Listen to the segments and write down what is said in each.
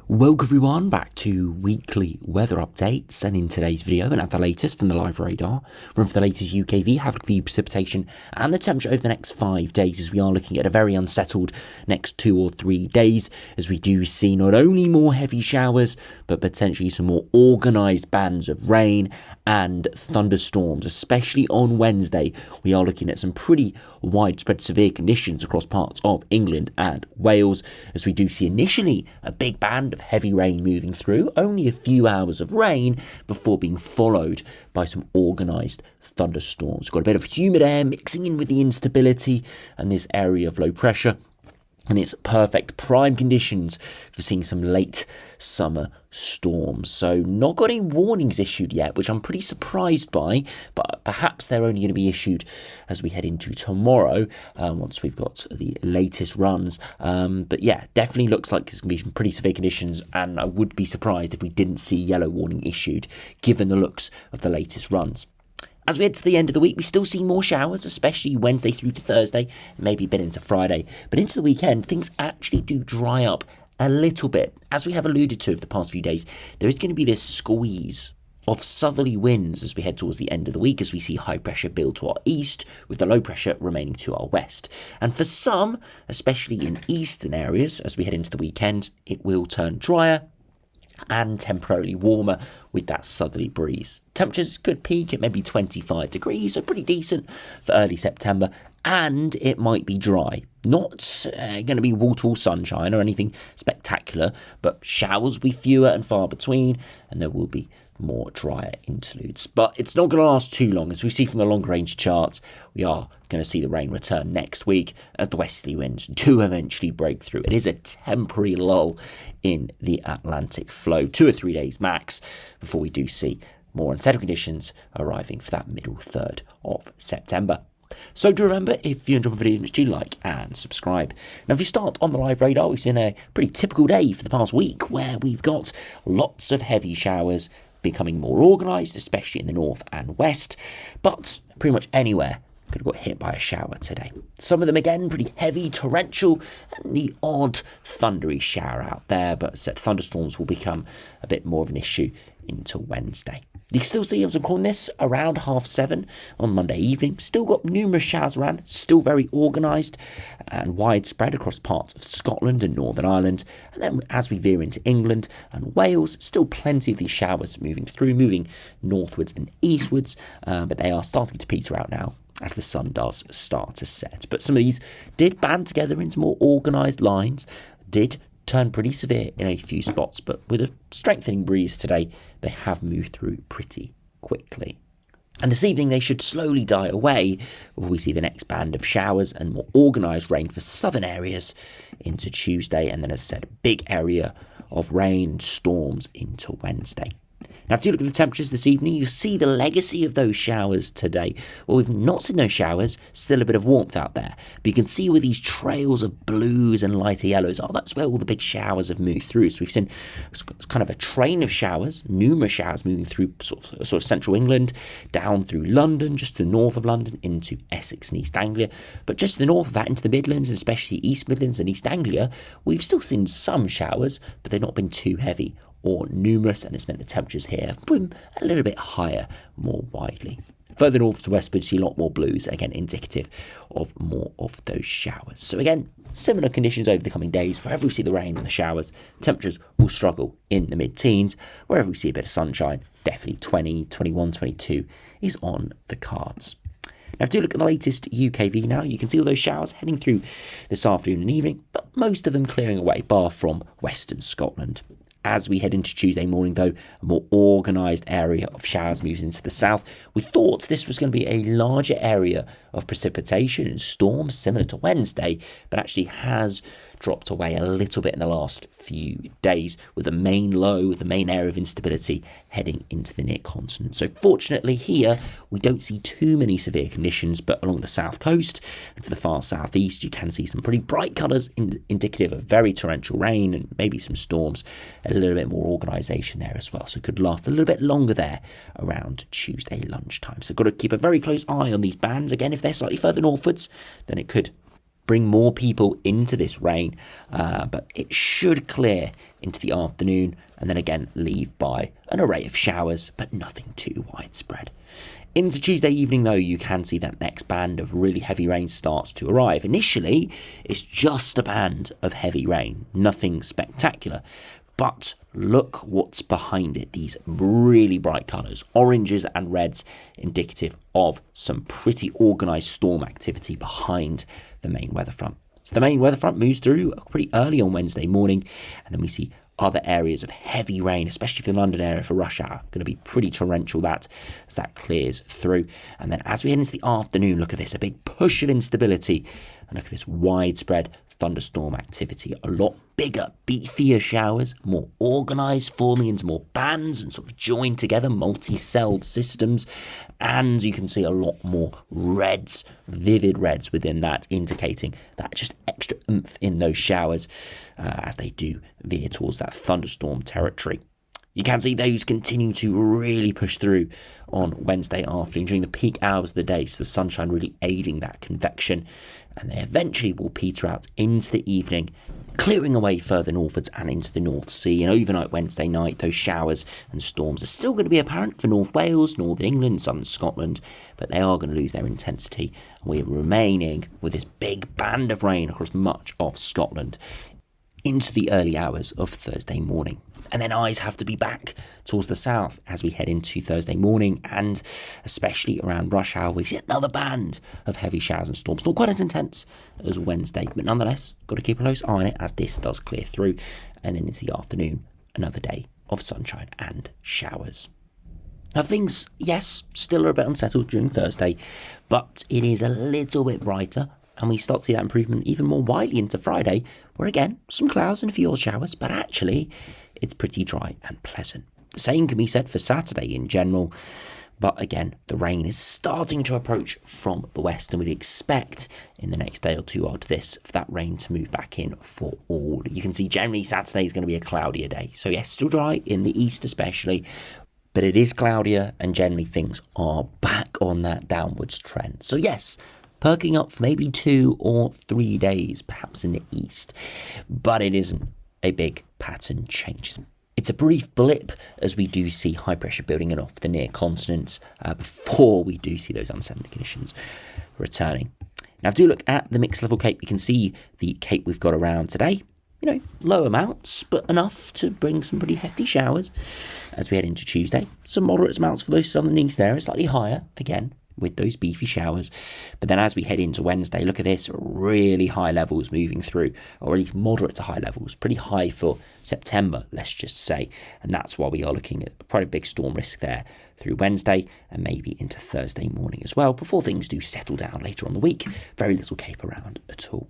Welcome everyone back to weekly weather updates, and in today's video and at the latest from the live radar, we're for the latest UKV, have the precipitation and the temperature over the next 5 days, as we are looking at a very unsettled next 2 or 3 days, as we do see not only more heavy showers but potentially some more organised bands of rain and thunderstorms, especially on Wednesday. We are looking at some pretty widespread severe conditions across parts of England and Wales, as we do see initially a big band of heavy rain moving through, only a few hours of rain before being followed by some organised thunderstorms. We've got a bit of humid air mixing in with the instability and this area of low pressure, and it's perfect prime conditions for seeing some late summer storms. So not got any warnings issued yet, which I'm pretty surprised by, but perhaps they're only going to be issued as we head into tomorrow, once we've got the latest runs. But yeah, definitely looks like it's going to be some pretty severe conditions, and I would be surprised if we didn't see yellow warning issued, given the looks of the latest runs. As we head to the end of the week, we still see more showers, especially Wednesday through to Thursday, maybe a bit into Friday. But into the weekend, things actually do dry up a little bit. As we have alluded to over the past few days, there is going to be this squeeze of southerly winds as we head towards the end of the week, as we see high pressure build to our east, with the low pressure remaining to our west. And for some, especially in eastern areas, as we head into the weekend, it will turn drier and temporarily warmer with that southerly breeze. Temperatures could peak at maybe 25 degrees, so pretty decent for early September, and it might be dry. Not going to be wall-to-wall sunshine or anything spectacular, but showers will be fewer and far between, and there will be more drier interludes. But it's not going to last too long. As we see from the long-range charts, we are going to see the rain return next week as the westerly winds do eventually break through. It is a temporary lull in the Atlantic flow, 2 or 3 days max, before we do see more unsettled conditions arriving for that middle third of September. So do remember, if you enjoy my videos, do like and subscribe. Now, if you start on the live radar, we've seen a pretty typical day for the past week, where we've got lots of heavy showers becoming more organised, especially in the north and west, but pretty much anywhere could have got hit by a shower today. Some of them, again, pretty heavy, torrential, and the odd thundery shower out there, but thunderstorms will become a bit more of an issue into Wednesday. You can still see, as I'm calling this, around 7:30 on Monday evening. Still got numerous showers around, still very organised and widespread across parts of Scotland and Northern Ireland. And then as we veer into England and Wales, still plenty of these showers moving northwards and eastwards, but they are starting to peter out now as the sun does start to set. But some of these did band together into more organised lines, did turn pretty severe in a few spots, but with a strengthening breeze today, they have moved through pretty quickly. And this evening they should slowly die away before we see the next band of showers and more organised rain for southern areas into Tuesday, and then, as I said, a big area of rain and storms into Wednesday. Now, if you look at the temperatures this evening, you see the legacy of those showers today. Well, we've not seen those showers, still a bit of warmth out there. But you can see where these trails of blues and lighter yellows are. That's where all the big showers have moved through. So we've seen kind of a train of showers, numerous showers moving through sort of central England, down through London, just to the north of London, into Essex and East Anglia. But just to the north of that, into the Midlands, and especially East Midlands and East Anglia, we've still seen some showers, but they've not been too heavy or numerous, and it's meant the temperatures here have been a little bit higher more widely. Further north to westward, see a lot more blues, again indicative of more of those showers. So again, similar conditions over the coming days. Wherever we see the rain and the showers, temperatures will struggle in the mid-teens. Wherever we see a bit of sunshine, definitely 20, 21, 22 is on the cards. Now, if you look at the latest UKV now, you can see all those showers heading through this afternoon and evening, but most of them clearing away, bar from western Scotland. As we head into Tuesday morning, though, a more organised area of showers moves into the south. We thought this was going to be a larger area of precipitation and storms, similar to Wednesday, but actually has dropped away a little bit in the last few days, with the main low, the main area of instability heading into the near continent. So fortunately here, we don't see too many severe conditions, but along the south coast and for the far southeast, you can see some pretty bright colours indicative of very torrential rain and maybe some storms, a little bit more organisation there as well. So it could last a little bit longer there around Tuesday lunchtime. So got to keep a very close eye on these bands. Again, if they're slightly further northwards, then it could bring more people into this rain, but it should clear into the afternoon and then again leave by an array of showers, but nothing too widespread. Into Tuesday evening, though, you can see that next band of really heavy rain starts to arrive. Initially, it's just a band of heavy rain, nothing spectacular. But look what's behind it, these really bright colours, oranges and reds, indicative of some pretty organised storm activity behind the main weather front. So the main weather front moves through pretty early on Wednesday morning, and then we see other areas of heavy rain, especially for the London area for rush hour. Going to be pretty torrential as that clears through. And then as we head into the afternoon, look at this, a big push of instability. And look at this widespread thunderstorm activity. A lot bigger, beefier showers, more organised, forming into more bands and sort of joined together, multi-celled systems. And you can see a lot more reds, vivid reds within that, indicating that just extra oomph in those showers as they do veer towards that thunderstorm territory. You can see those continue to really push through on Wednesday afternoon during the peak hours of the day, so the sunshine really aiding that convection, and they eventually will peter out into the evening, clearing away further northwards and into the North Sea. And overnight Wednesday night, those showers and storms are still going to be apparent for North Wales, Northern England, Southern Scotland, but they are going to lose their intensity, and we're remaining with this big band of rain across much of Scotland into the early hours of Thursday morning. And then eyes have to be back towards the south as we head into Thursday morning, and especially around rush hour, we see another band of heavy showers and storms. Not quite as intense as Wednesday, but nonetheless, got to keep a close eye on it as this does clear through. And then into the afternoon, another day of sunshine and showers. Now things, yes, still are a bit unsettled during Thursday, but it is a little bit brighter. And we start to see that improvement even more widely into Friday, where again, some clouds and a few odd showers, but actually it's pretty dry and pleasant. The same can be said for Saturday in general, but again, the rain is starting to approach from the west, and we'd expect in the next day or two after this for that rain to move back in for all. You can see generally Saturday is going to be a cloudier day. So yes, still dry in the east especially, but it is cloudier and generally things are back on that downwards trend. So yes, perking up for maybe 2 or 3 days, perhaps in the east. But it isn't a big pattern change. It's a brief blip as we do see high pressure building in off the near continent before we do see those unsettling conditions returning. Now, if you look at the mixed level cape, you can see the cape we've got around today. You know, low amounts, but enough to bring some pretty hefty showers as we head into Tuesday. Some moderate amounts for those southern east areas, slightly higher, again, with those beefy showers. But then as we head into Wednesday, look at this, really high levels moving through, or at least moderate to high levels, pretty high for September, let's just say. And that's why we are looking at quite a big storm risk there through Wednesday and maybe into Thursday morning as well, before things do settle down later on the week. Very little cape around at all.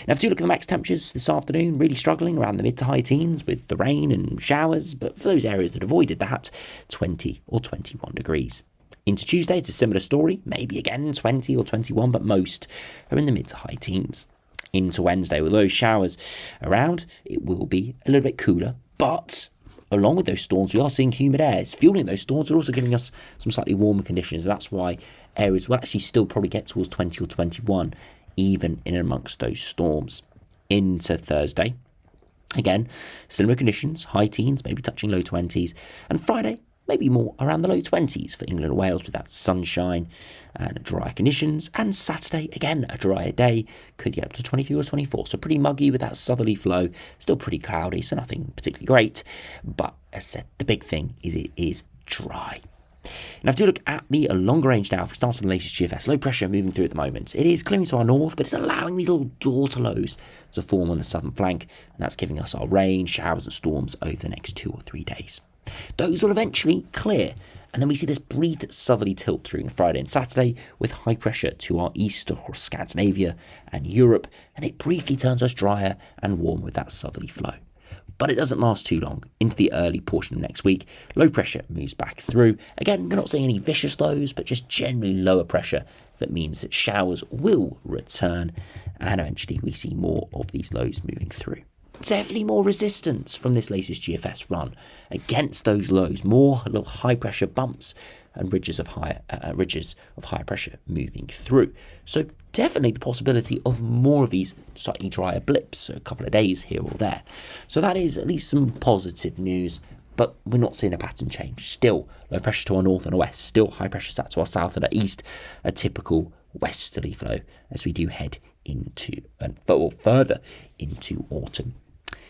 Now, if you look at the max temperatures this afternoon, really struggling around the mid to high teens with the rain and showers, but for those areas that avoided that, 20 or 21 degrees. Into Tuesday, it's a similar story, maybe again 20 or 21, but most are in the mid to high teens. Into Wednesday, with those showers around, it will be a little bit cooler, but along with those storms, we are seeing humid air. It's fueling those storms, but also giving us some slightly warmer conditions. That's why areas will actually still probably get towards 20 or 21, even in amongst those storms. Into Thursday, again, similar conditions, high teens, maybe touching low 20s, and Friday, maybe more around the low 20s for England and Wales with that sunshine and dry conditions. And Saturday, again, a drier day, could get up to 23 or 24. So pretty muggy with that southerly flow, still pretty cloudy, so nothing particularly great. But as I said, the big thing is it is dry. Now, if you look at the longer range now, if we start on the latest GFS, low pressure moving through at the moment. It is clearing to our north, but it's allowing these little daughter lows to form on the southern flank, and that's giving us our rain, showers and storms over the next 2 or 3 days. Those will eventually clear, and then we see this brief southerly tilt during Friday and Saturday with high pressure to our east across Scandinavia and Europe, and it briefly turns us drier and warm with that southerly flow. But it doesn't last too long. Into the early portion of next week, low pressure moves back through. Again, we're not seeing any vicious lows, but just generally lower pressure. That means that showers will return, and eventually we see more of these lows moving through. Definitely more resistance from this latest GFS run against those lows, more little high pressure bumps and ridges of higher pressure moving through. So definitely the possibility of more of these slightly drier blips, so a couple of days here or there. So that is at least some positive news, but we're not seeing a pattern change. Still low pressure to our north and our west, still high pressure sat to our south and our east, a typical westerly flow as we do head into and further into autumn.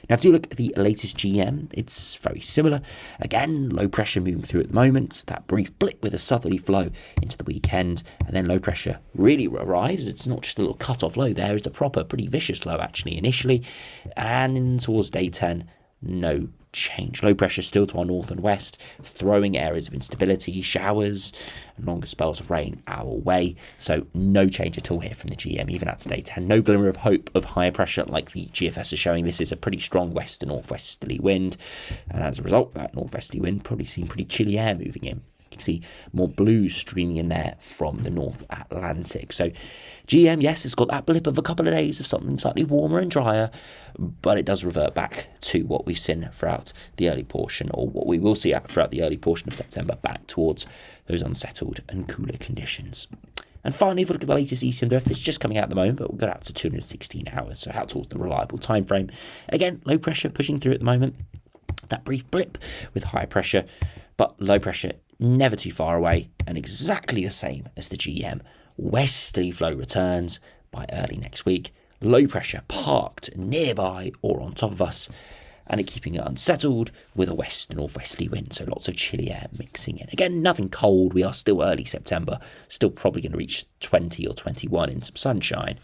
Now, if you look at the latest GM, it's very similar. Again, low pressure moving through at the moment. That brief blip with a southerly flow into the weekend, and then low pressure really arrives. It's not just a little cut-off low there. It's a proper, pretty vicious low, actually, initially. And towards day 10, no change. Low pressure still to our north and west, throwing areas of instability, showers, and longer spells of rain our way. So no change at all here from the GM, even at day 10. No glimmer of hope of higher pressure like the GFS is showing. This is a pretty strong west to northwesterly wind, and as a result, that northwesterly wind probably seen pretty chilly air moving in. You can see more blue streaming in there from the North Atlantic. So GM, yes, it's got that blip of a couple of days of something slightly warmer and drier, but it does revert back to what we've seen throughout the early portion, or what we will see throughout the early portion of September, back towards those unsettled and cooler conditions. And finally, if we look at the latest ECMWF, it's just coming out at the moment, but we'll go out to 216 hours, so out towards the reliable time frame. Again, low pressure pushing through at the moment. That brief blip with high pressure, but low pressure never too far away, and exactly the same as the GM. Westerly flow returns by early next week. Low pressure parked nearby or on top of us, and it keeping it unsettled with a west and northwesterly wind, so lots of chilly air mixing in. Again, nothing cold. We are still early September, still probably going to reach 20 or 21 in some sunshine,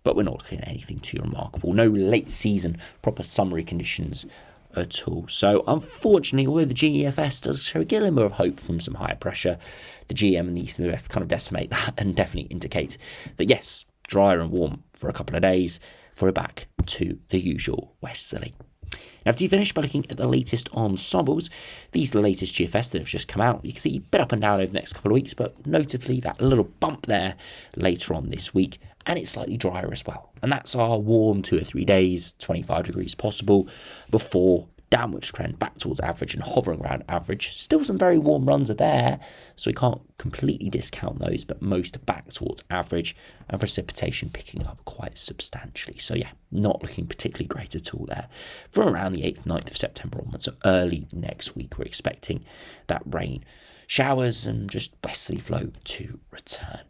but we're not looking at anything too remarkable. No late season, proper summery conditions at all. So unfortunately, although the GEFS does show a glimmer of hope from some higher pressure, the GM and the ECMWF kind of decimate that and definitely indicate that yes, drier and warm for a couple of days for a back to the usual westerly. Now, after you finish by looking at the latest ensembles, these are the latest GFS that have just come out. You can see a bit up and down over the next couple of weeks, but notably that little bump there later on this week, and it's slightly drier as well. And that's our warm 2 or 3 days, 25 degrees possible, before downward trend back towards average and hovering around average. Still some very warm runs are there, so we can't completely discount those, but most back towards average, and precipitation picking up quite substantially. So yeah, not looking particularly great at all there. From around the 8th, 9th of September onwards, so early next week, we're expecting that rain, showers, and just westerly flow to return.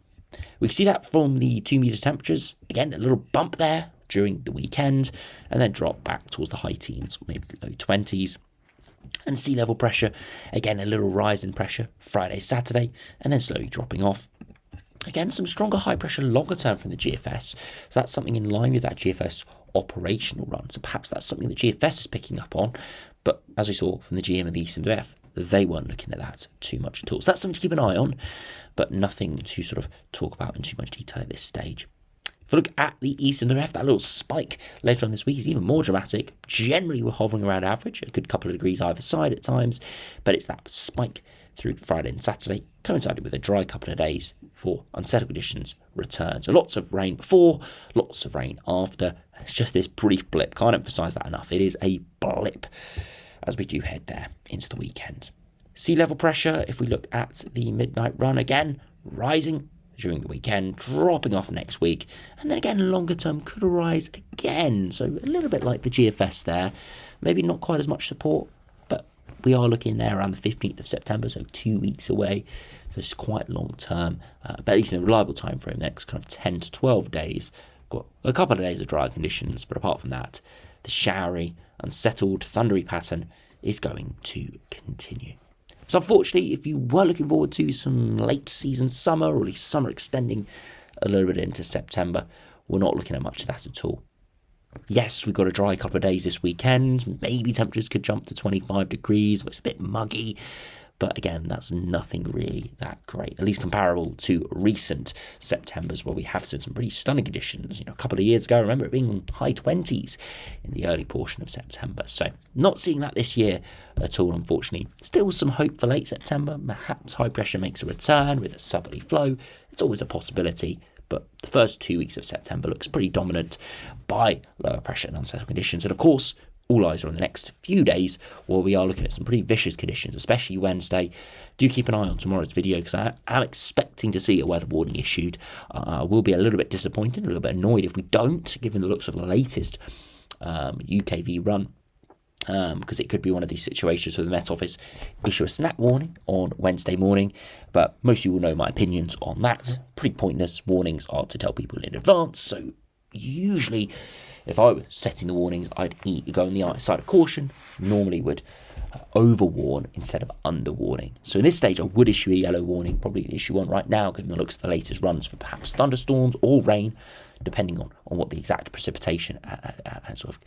We can see that from the 2 meter temperatures. Again, a little bump there during the weekend, and then drop back towards the high teens or maybe the low 20s. And sea level pressure, again a little rise in pressure Friday, Saturday, and then slowly dropping off. Again, some stronger high pressure longer term from the GFS, so that's something in line with that GFS operational run. So perhaps that's something that GFS is picking up on, but as we saw from the GM and the ECMWF, they weren't looking at that too much at all. So that's something to keep an eye on, but nothing to sort of talk about in too much detail at this stage. If we look at the ECMWF, that little spike later on this week is even more dramatic. Generally, we're hovering around average, a good couple of degrees either side at times, but it's that spike through Friday and Saturday, coincided with a dry couple of days for unsettled conditions return. So lots of rain before, lots of rain after. It's just this brief blip. Can't emphasise that enough. It is a blip as we do head there into the weekend. Sea level pressure, if we look at the midnight run, again, rising during the weekend, dropping off next week, and then again longer term could rise again, so a little bit like the GFS there, maybe not quite as much support, but we are looking there around the 15th of September, so 2 weeks away, so it's quite long term, but at least in a reliable time frame, next kind of 10 to 12 days, got a couple of days of dry conditions, but apart from that, the showery, unsettled, thundery pattern is going to continue. So unfortunately, if you were looking forward to some late season summer, or at least summer extending a little bit into September, we're not looking at much of that at all. Yes, we've got a dry couple of days this weekend. Maybe temperatures could jump to 25 degrees, but it's a bit muggy. But again, that's nothing really that great, at least comparable to recent Septembers where we have seen some pretty stunning conditions. You know, a couple of years ago, I remember it being high 20s in the early portion of September. So not seeing that this year at all, unfortunately. Still some hope for late September. Perhaps high pressure makes a return with a southerly flow. It's always a possibility. But the first 2 weeks of September looks pretty dominant by lower pressure and unsettled conditions. And of course, all eyes are on the next few days, where we are looking at some pretty vicious conditions, especially Wednesday. Do keep an eye on tomorrow's video, because I am expecting to see a weather warning issued. I will be a little bit disappointed, a little bit annoyed if we don't, given the looks of the latest UKV run. Because it could be one of these situations where the Met Office issue a snap warning on Wednesday morning, but most of you will know my opinions on that. Pretty pointless. Warnings are to tell people in advance, so usually if I were setting the warnings, I'd go on the side of caution, normally would overwarn instead of underwarning. So in this stage, I would issue a yellow warning, probably issue one right now, given the looks of the latest runs for perhaps thunderstorms or rain, depending on what the exact precipitation and sort of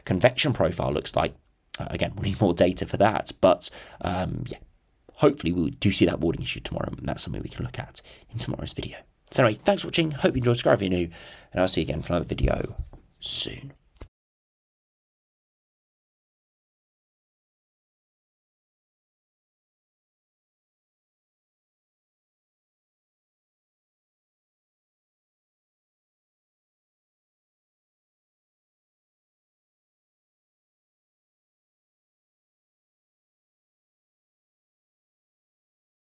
convection profile looks like. Again, we'll need more data for that, but yeah, hopefully we do see that warning issued tomorrow, and that's something we can look at in tomorrow's video. So anyway, thanks for watching, hope you enjoyed, subscribe if you're new, and I'll see you again for another video soon.